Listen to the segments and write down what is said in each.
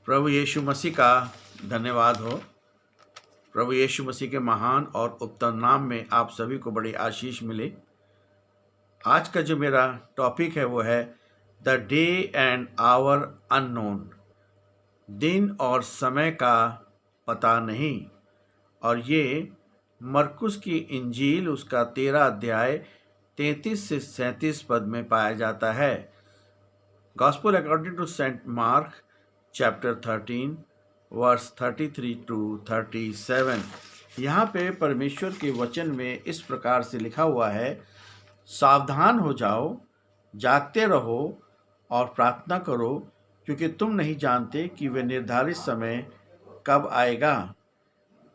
प्रभु यीशु मसीह का धन्यवाद हो। प्रभु यीशु मसीह के महान और उत्तम नाम में आप सभी को बड़ी आशीष मिले। आज का जो मेरा टॉपिक है वो है the day and hour unknown, दिन और समय का पता नहीं। और ये मरकुस की इंजील उसका 13 अध्याय 33 से 37 पद में पाया जाता है। Gospel according to saint Mark chapter 13 verse 33 to 37। यहाँ पे परमेश्वर के वचन में इस प्रकार से लिखा हुआ है, सावधान हो जाओ, जागते रहो और प्रार्थना करो, क्योंकि तुम नहीं जानते कि वे निर्धारित समय कब आएगा।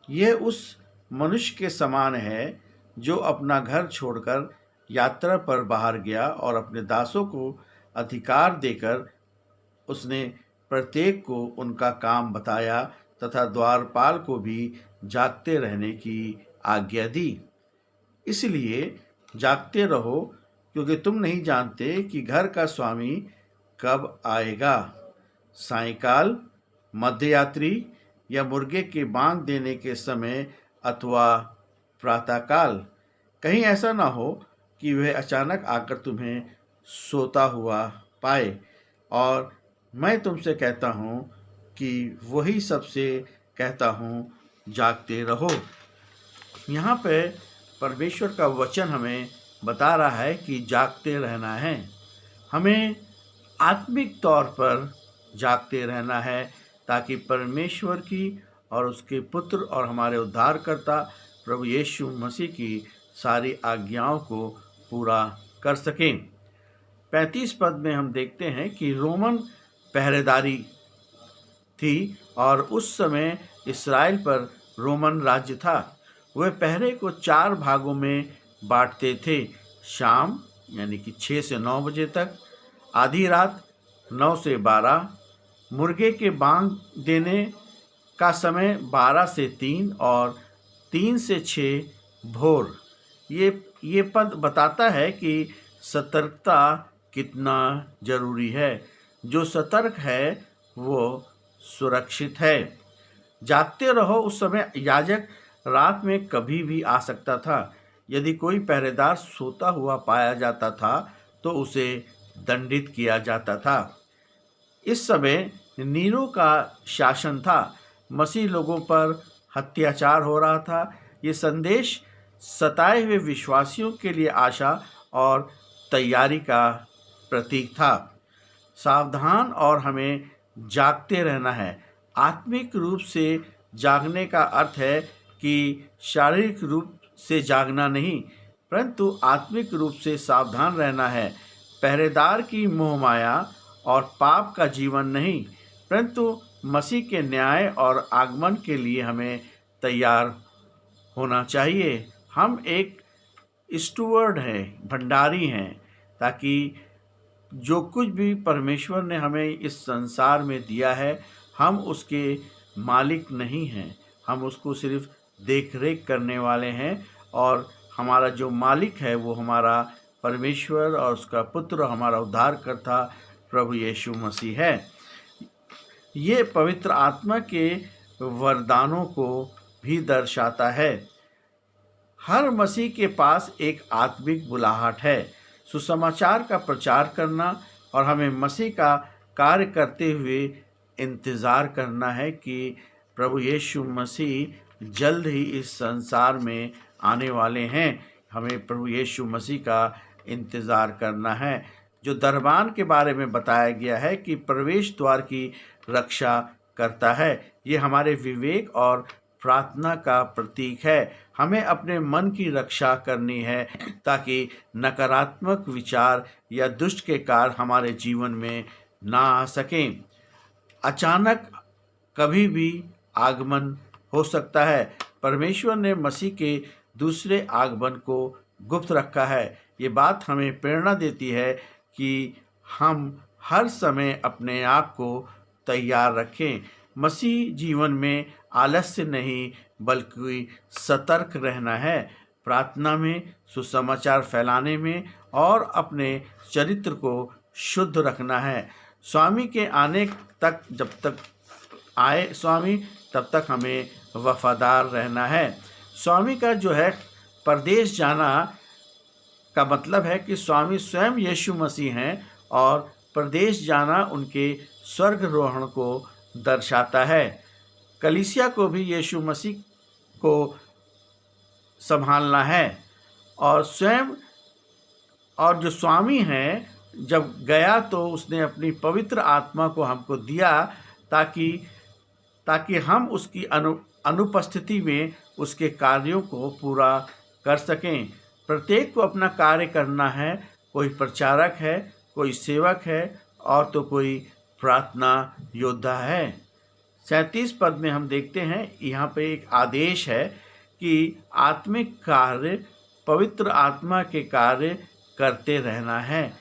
यह उस मनुष्य के समान है जो अपना घर छोड़कर यात्रा पर बाहर गया और अपने दासों को अधिकार देकर उसने प्रत्येक को उनका काम बताया तथा द्वारपाल को भी जागते रहने की आज्ञा दी। इसलिए जागते रहो, क्योंकि तुम नहीं जानते कि घर का स्वामी कब आएगा, सायंकाल, मध्यरात्रि या मुर्गे के बांग देने के समय अथवा प्रातःकाल। कहीं ऐसा ना हो कि वह अचानक आकर तुम्हें सोता हुआ पाए। और मैं तुमसे कहता हूँ कि वही सबसे कहता हूँ, जागते रहो। यहाँ पे परमेश्वर का वचन हमें बता रहा है कि जागते रहना है। हमें आत्मिक तौर पर जागते रहना है ताकि परमेश्वर की और उसके पुत्र और हमारे उद्धारकर्ता प्रभु यीशु मसीह की सारी आज्ञाओं को पूरा कर सकें। 35 पद में हम देखते हैं कि रोमन पहरेदारी थी और उस समय इस्राएल पर रोमन राज्य था। वह पहरे को 4 भागों में बांटते थे, शाम यानी कि 6 से 9 बजे तक, आधी रात 9 से 12, मुर्गे के बांग देने का समय 12 से 3 और 3 से 6 भोर। ये पद बताता है कि सतर्कता कितना जरूरी है। जो सतर्क है वो सुरक्षित है। जागते रहो। उस समय याजक रात में कभी भी आ सकता था। यदि कोई पहरेदार सोता हुआ पाया जाता था तो उसे दंडित किया जाता था। इस समय नीरो का शासन था। मसीह लोगों पर अत्याचार हो रहा था। ये संदेश सताए हुए विश्वासियों के लिए आशा और तैयारी का प्रतीक था। सावधान और हमें जागते रहना है। आत्मिक रूप से जागने का अर्थ है कि शारीरिक रूप से जागना नहीं, परंतु आत्मिक रूप से सावधान रहना है। पहरेदार की मोहमाया और पाप का जीवन नहीं, परंतु मसीह के न्याय और आगमन के लिए हमें तैयार होना चाहिए। हम एक स्टूवर्ड हैं, भंडारी हैं, ताकि जो कुछ भी परमेश्वर ने हमें इस संसार में दिया है, हम उसके मालिक नहीं हैं। हम उसको सिर्फ देख रेख करने वाले हैं और हमारा जो मालिक है वो हमारा परमेश्वर और उसका पुत्र, हमारा उद्धारकर्ता प्रभु यीशु मसीह है। ये पवित्र आत्मा के वरदानों को भी दर्शाता है। हर मसीह के पास एक आत्मिक बुलाहट है, सुसमाचार का प्रचार करना, और हमें मसीह का कार्य करते हुए इंतज़ार करना है कि प्रभु यीशु मसीह जल्द ही इस संसार में आने वाले हैं। हमें प्रभु यीशु मसीह का इंतज़ार करना है। जो दरबान के बारे में बताया गया है कि प्रवेश द्वार की रक्षा करता है, ये हमारे विवेक और प्रार्थना का प्रतीक है। हमें अपने मन की रक्षा करनी है ताकि नकारात्मक विचार या दुष्ट के कार्य हमारे जीवन में ना आ सकें। अचानक कभी भी आगमन हो सकता है। परमेश्वर ने मसीह के दूसरे आगमन को गुप्त रखा है। ये बात हमें प्रेरणा देती है कि हम हर समय अपने आप को तैयार रखें। मसीह जीवन में आलस्य नहीं बल्कि सतर्क रहना है, प्रार्थना में, सुसमाचार फैलाने में और अपने चरित्र को शुद्ध रखना है। स्वामी के आने तक जब तक आए स्वामी तब तक हमें वफादार रहना है। स्वामी का जो है परदेश जाना का मतलब है कि स्वामी स्वयं यीशु मसीह हैं और परदेश जाना उनके स्वर्गरोहण को दर्शाता है। कलीसिया को भी यीशु मसीह को संभालना है और स्वयं, और जो स्वामी हैं जब गया तो उसने अपनी पवित्र आत्मा को हमको दिया ताकि हम उसकी अनुपस्थिति में उसके कार्यों को पूरा कर सकें। प्रत्येक को अपना कार्य करना है। कोई प्रचारक है, कोई सेवक है और तो कोई प्रार्थना योद्धा है। 37 पद में हम देखते हैं, यहाँ पे एक आदेश है कि आत्मिक कार्य, पवित्र आत्मा के कार्य करते रहना है।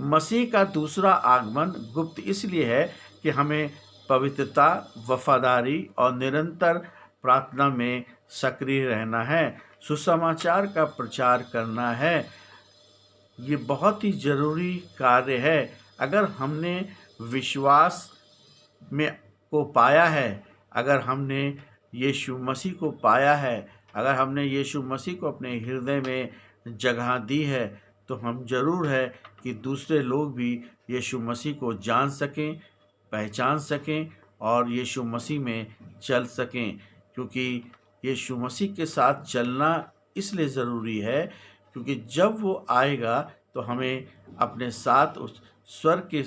मसीह का दूसरा आगमन गुप्त इसलिए है कि हमें पवित्रता, वफादारी और निरंतर प्रार्थना में सक्रिय रहना है। सुसमाचार का प्रचार करना है। ये बहुत ही ज़रूरी कार्य है। अगर हमने विश्वास में को पाया है, अगर हमने यीशु मसीह को पाया है, अगर हमने यीशु मसीह को अपने हृदय में जगह दी है, तो हम ज़रूर है कि दूसरे लोग भी यीशु मसीह को जान सकें, पहचान सकें और यीशु मसीह में चल सकें। क्योंकि यीशु मसीह के साथ चलना इसलिए ज़रूरी है क्योंकि जब वो आएगा तो हमें अपने साथ उस स्वर्ग के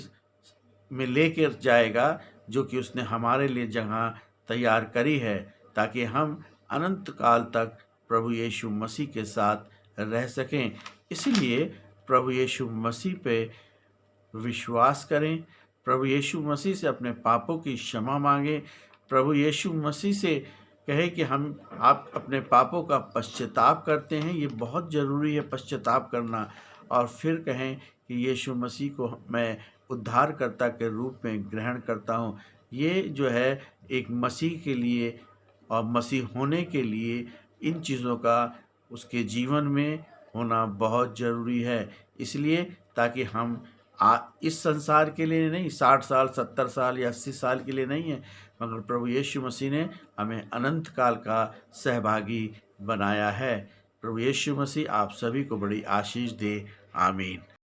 में लेकर जाएगा जो कि उसने हमारे लिए जगह तैयार करी है, ताकि हम अनंत काल तक प्रभु यीशु मसीह के साथ रह सकें। इसलिए प्रभु यीशु मसीह पे विश्वास करें, प्रभु यीशु मसीह से अपने पापों की क्षमा मांगें, प्रभु यीशु मसीह से कहे कि आप अपने पापों का पश्चाताप करते हैं। ये बहुत ज़रूरी है पश्चाताप करना। और फिर कहें कि यीशु मसीह को मैं उद्धारकर्ता के रूप में ग्रहण करता हूँ। ये जो है एक मसीह के लिए और मसीह होने के लिए इन चीज़ों का उसके जीवन में होना बहुत ज़रूरी है। इसलिए ताकि हम इस संसार के लिए नहीं, 60 साल, 70 साल या 80 साल के लिए नहीं है, मगर प्रभु यीशु मसीह ने हमें अनंत काल का सहभागी बनाया है। प्रभु यीशु मसीह आप सभी को बड़ी आशीष दे। आमीन।